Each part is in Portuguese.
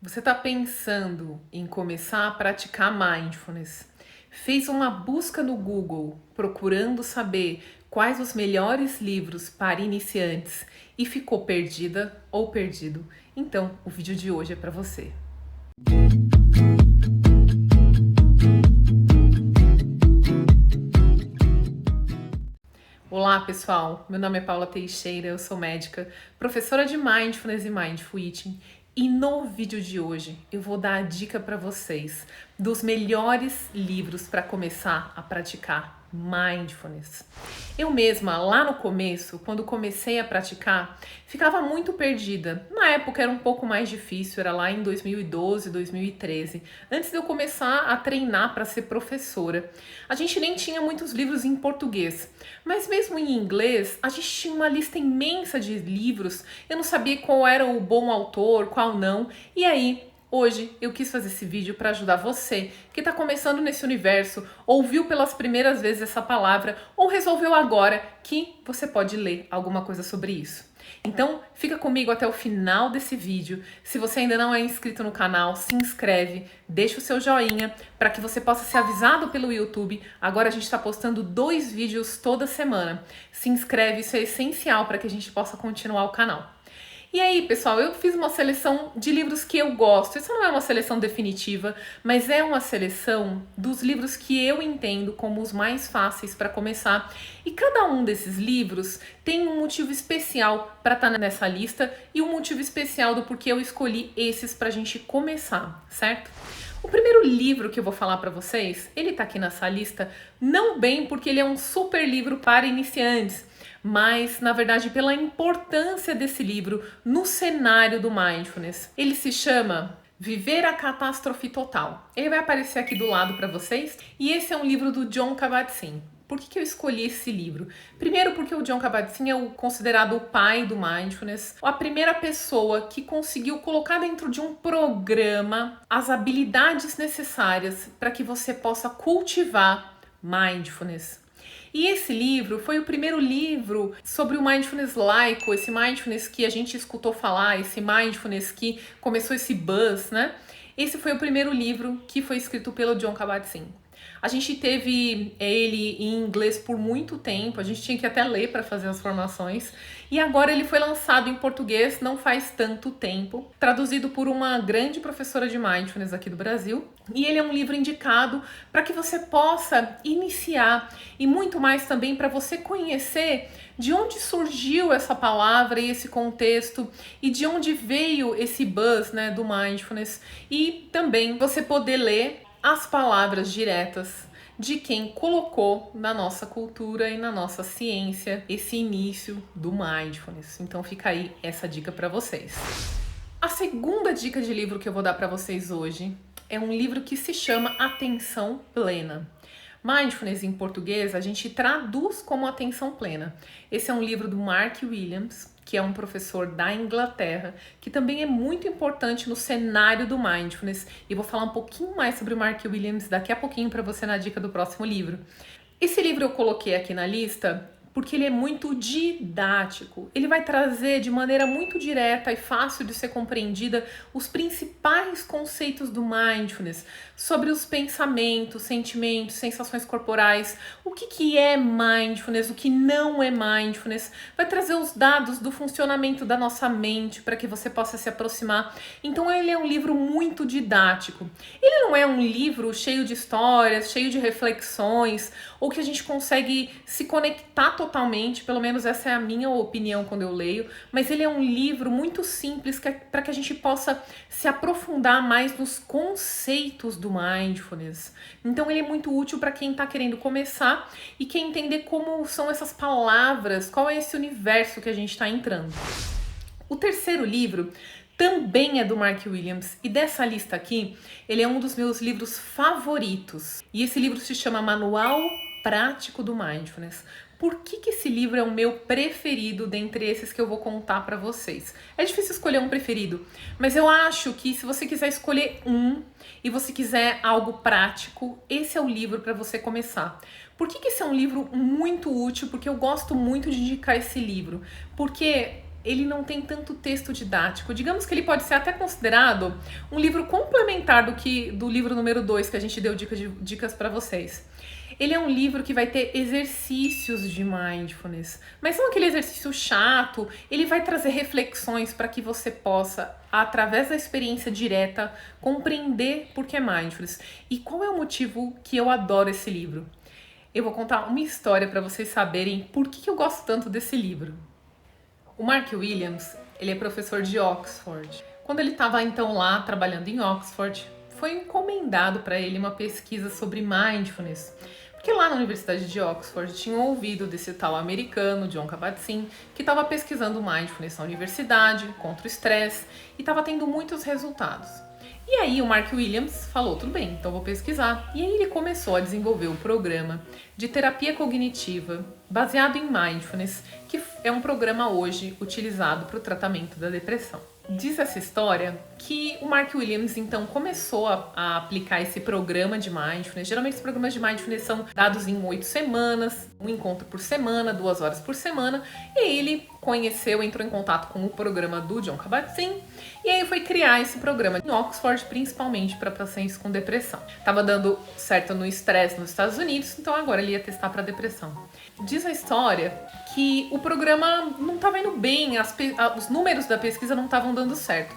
Você está pensando em começar a praticar mindfulness? Fez uma busca no Google procurando saber quais os melhores livros para iniciantes e ficou perdida ou perdido? Então, o vídeo de hoje é para você. Olá, pessoal. Meu nome é Paula Teixeira, eu sou médica, professora de Mindfulness e Mindful Eating. E no vídeo de hoje eu vou dar a dica para vocês dos melhores livros para começar a praticar Mindfulness. Eu mesma, lá no começo, quando comecei a praticar, ficava muito perdida. Na época era um pouco mais difícil, era lá em 2012, 2013, antes de eu começar a treinar para ser professora. A gente nem tinha muitos livros em português, mas mesmo em inglês, a gente tinha uma lista imensa de livros. Eu não sabia qual era o bom autor, qual não. E aí, hoje eu quis fazer esse vídeo para ajudar você que está começando nesse universo, ouviu pelas primeiras vezes essa palavra ou resolveu agora que você pode ler alguma coisa sobre isso. Então, fica comigo até o final desse vídeo. Se você ainda não é inscrito no canal, se inscreve, deixa o seu joinha para que você possa ser avisado pelo YouTube. Agora a gente está postando 2 vídeos toda semana. Se inscreve, isso é essencial para que a gente possa continuar o canal. E aí, pessoal, eu fiz uma seleção de livros que eu gosto. Isso não é uma seleção definitiva, mas é uma seleção dos livros que eu entendo como os mais fáceis para começar. E cada um desses livros tem um motivo especial para estar nessa lista e um motivo especial do porquê eu escolhi esses para a gente começar, certo? O primeiro livro que eu vou falar para vocês, ele tá aqui nessa lista, não bem porque ele é um super livro para iniciantes, mas na verdade pela importância desse livro no cenário do mindfulness. Ele se chama Viver a Catástrofe Total. Ele vai aparecer aqui do lado para vocês e esse é um livro do Jon Kabat-Zinn. Por que eu escolhi esse livro? Primeiro porque o Jon Kabat-Zinn é considerado o pai do mindfulness, a primeira pessoa que conseguiu colocar dentro de um programa as habilidades necessárias para que você possa cultivar mindfulness. E esse livro foi o primeiro livro sobre o mindfulness laico, esse mindfulness que a gente escutou falar, esse mindfulness que começou esse buzz, né? Esse foi o primeiro livro que foi escrito pelo Jon Kabat-Zinn. A gente teve ele em inglês por muito tempo, a gente tinha que até ler para fazer as formações. E agora ele foi lançado em português não faz tanto tempo, traduzido por uma grande professora de mindfulness aqui do Brasil. E ele é um livro indicado para que você possa iniciar e muito mais também para você conhecer de onde surgiu essa palavra e esse contexto e de onde veio esse buzz, né, do mindfulness. E também você poder ler as palavras diretas de quem colocou na nossa cultura e na nossa ciência esse início do mindfulness. Então fica aí essa dica para vocês. A segunda dica de livro que eu vou dar para vocês hoje é um livro que se chama Atenção Plena. Mindfulness em português a gente traduz como atenção plena. Esse é um livro do Mark Williams, que é um professor da Inglaterra, que também é muito importante no cenário do mindfulness. E vou falar um pouquinho mais sobre o Mark Williams daqui a pouquinho para você na dica do próximo livro. Esse livro eu coloquei aqui na lista porque ele é muito didático. Ele vai trazer de maneira muito direta e fácil de ser compreendida os principais conceitos do mindfulness, sobre os pensamentos, sentimentos, sensações corporais, o que é mindfulness, o que não é mindfulness. Vai trazer os dados do funcionamento da nossa mente para que você possa se aproximar. Então ele é um livro muito didático. Ele não é um livro cheio de histórias, cheio de reflexões, ou que a gente consegue se conectar totalmente, pelo menos essa é a minha opinião quando eu leio, mas ele é um livro muito simples para que a gente possa se aprofundar mais nos conceitos do mindfulness. Então ele é muito útil para quem está querendo começar e quer entender como são essas palavras, qual é esse universo que a gente está entrando. O terceiro livro também é do Mark Williams e dessa lista aqui, ele é um dos meus livros favoritos. E esse livro se chama Manual Prático do Mindfulness. Por que esse livro é o meu preferido dentre esses que eu vou contar para vocês? É difícil escolher um preferido, mas eu acho que se você quiser escolher um e você quiser algo prático, esse é o livro para você começar. Por que esse é um livro muito útil? Porque eu gosto muito de indicar esse livro. Porque ele não tem tanto texto didático. Digamos que ele pode ser até considerado um livro complementar do livro número 2 que a gente deu dicas para vocês. Ele é um livro que vai ter exercícios de mindfulness, mas não aquele exercício chato. Ele vai trazer reflexões para que você possa, através da experiência direta, compreender por que é mindfulness. E qual é o motivo que eu adoro esse livro? Eu vou contar uma história para vocês saberem por que eu gosto tanto desse livro. O Mark Williams, ele é professor de Oxford. Quando ele estava então lá trabalhando em Oxford, foi encomendado para ele uma pesquisa sobre mindfulness. Porque lá na Universidade de Oxford tinham ouvido desse tal americano, Jon Kabat-Zinn, que estava pesquisando mindfulness na universidade, contra o estresse, e estava tendo muitos resultados. E aí o Mark Williams falou, tudo bem, então vou pesquisar. E aí ele começou a desenvolver um programa de terapia cognitiva baseado em mindfulness, que é um programa hoje utilizado para o tratamento da depressão. Diz essa história que o Mark Williams então começou a aplicar esse programa de mindfulness. Geralmente os programas de mindfulness são dados em 8 semanas, um encontro por semana, 2 horas por semana. E aí ele entrou em contato com o programa do Jon Kabat-Zinn e aí foi criar esse programa em Oxford, principalmente para pacientes com depressão. Tava dando certo no estresse nos Estados Unidos, então agora ele ia testar para depressão. Diz a história que o programa não estava indo bem, os números da pesquisa não estavam dando certo.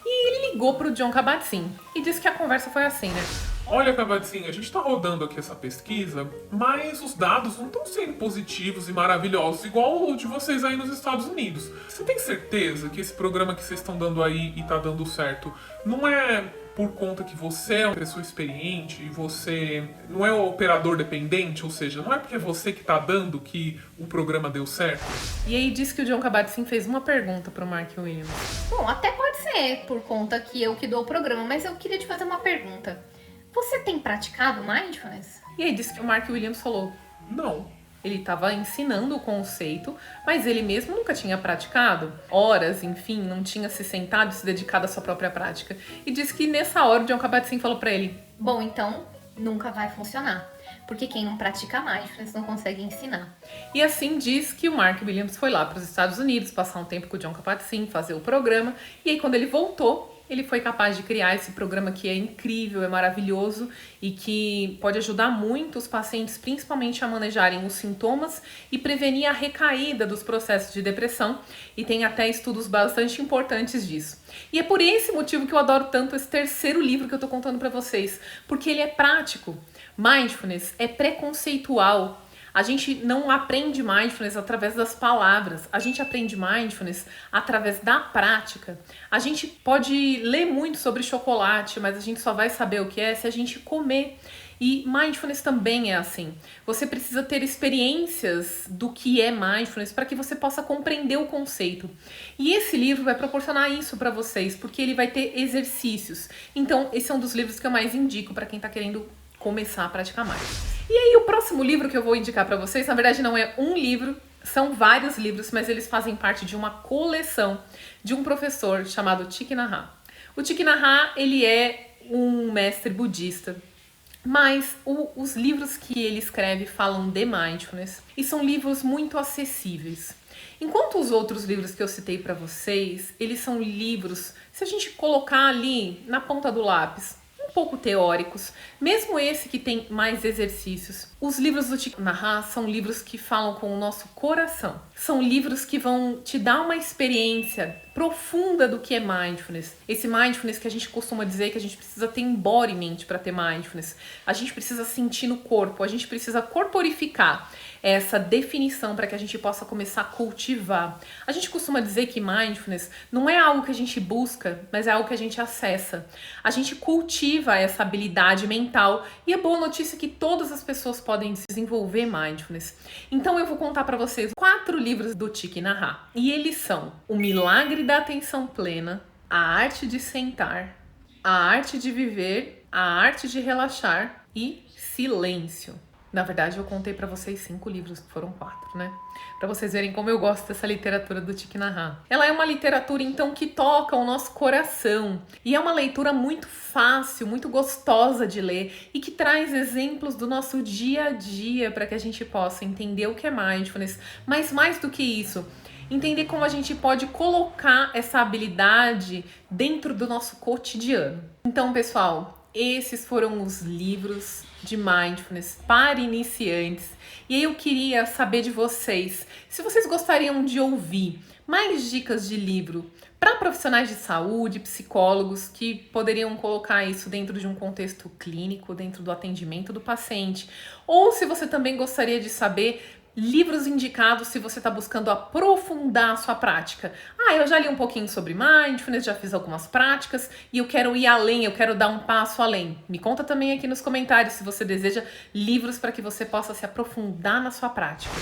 E ele ligou para o Jon Kabat-Zinn e disse que a conversa foi assim, né? Olha, Kabat-Zinn, a gente está rodando aqui essa pesquisa, mas os dados não estão sendo positivos e maravilhosos igual o de vocês aí nos Estados Unidos. Você tem certeza que esse programa que vocês estão dando aí e está dando certo não é por conta que você é uma pessoa experiente e você não é um operador dependente, ou seja, não é porque é você que está dando que o programa deu certo? E aí disse que o Jon Kabat-Zinn fez uma pergunta para o Mark Williams. Bom, até pode ser por conta que eu que dou o programa, mas eu queria te fazer uma pergunta. Você tem praticado mindfulness? E aí disse que o Mark Williams falou, Não. ele estava ensinando o conceito, mas ele mesmo nunca tinha praticado horas, enfim, não tinha se sentado e se dedicado à sua própria prática. E disse que nessa hora o Jon Kabat-Zinn falou para ele, Bom, então nunca vai funcionar, porque quem não pratica mindfulness não consegue ensinar. E assim diz que o Mark Williams foi lá para os Estados Unidos, passar um tempo com o Jon Kabat-Zinn, fazer o programa, e aí quando ele voltou, ele foi capaz de criar esse programa que é incrível, é maravilhoso e que pode ajudar muito os pacientes, principalmente a manejarem os sintomas e prevenir a recaída dos processos de depressão. E tem até estudos bastante importantes disso. E é por esse motivo que eu adoro tanto esse terceiro livro que eu tô contando para vocês, porque ele é prático. Mindfulness é preconceitual. A gente não aprende mindfulness através das palavras, a gente aprende mindfulness através da prática. A gente pode ler muito sobre chocolate, mas a gente só vai saber o que é se a gente comer. E mindfulness também é assim. Você precisa ter experiências do que é mindfulness para que você possa compreender o conceito. E esse livro vai proporcionar isso para vocês, porque ele vai ter exercícios. Então, esse é um dos livros que eu mais indico para quem está querendo começar a praticar mais. E aí o próximo livro que eu vou indicar para vocês, na verdade não é um livro, são vários livros, mas eles fazem parte de uma coleção de um professor chamado Thich Nhat Hanh. O Thich Nhat Hanh, ele é um mestre budista, mas os livros que ele escreve falam de mindfulness e são livros muito acessíveis. Enquanto os outros livros que eu citei para vocês, eles são livros, se a gente colocar ali na ponta do lápis, um pouco teóricos, mesmo esse que tem mais exercícios. Os livros do Thich Nhat Hanh são livros que falam com o nosso coração. São livros que vão te dar uma experiência profunda do que é mindfulness. Esse mindfulness que a gente costuma dizer que a gente precisa ter embodiment para ter mindfulness. A gente precisa sentir no corpo, a gente precisa corporificar essa definição para que a gente possa começar a cultivar. A gente costuma dizer que mindfulness não é algo que a gente busca, mas é algo que a gente acessa. A gente cultiva essa habilidade mental e a boa notícia é que todas as pessoas podem desenvolver mindfulness. Então eu vou contar para vocês 4 livros do Thich Nhat Hanh. E eles são O Milagre da Atenção Plena, A Arte de Sentar, A Arte de Viver, A Arte de Relaxar e Silêncio. Na verdade, eu contei pra vocês 5 livros, foram 4, né? Pra vocês verem como eu gosto dessa literatura do Thich Nhat Hanh. Ela é uma literatura, então, que toca o nosso coração. E é uma leitura muito fácil, muito gostosa de ler e que traz exemplos do nosso dia a dia para que a gente possa entender o que é mindfulness. Mas mais do que isso, entender como a gente pode colocar essa habilidade dentro do nosso cotidiano. Então, pessoal, esses foram os livros de Mindfulness para iniciantes. E aí eu queria saber de vocês, se vocês gostariam de ouvir mais dicas de livro para profissionais de saúde, psicólogos que poderiam colocar isso dentro de um contexto clínico, dentro do atendimento do paciente. Ou se você também gostaria de saber livros indicados se você está buscando aprofundar a sua prática. Eu já li um pouquinho sobre Mindfulness, já fiz algumas práticas e eu quero ir além, eu quero dar um passo além. Me conta também aqui nos comentários se você deseja livros para que você possa se aprofundar na sua prática.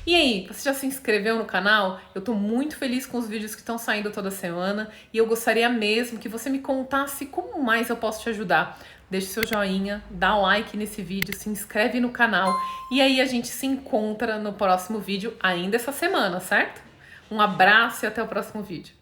E aí, você já se inscreveu no canal? Eu tô muito feliz com os vídeos que estão saindo toda semana e eu gostaria mesmo que você me contasse como mais eu posso te ajudar. Deixe seu joinha, dá um like nesse vídeo, se inscreve no canal e aí a gente se encontra no próximo vídeo ainda essa semana, certo? Um abraço e até o próximo vídeo.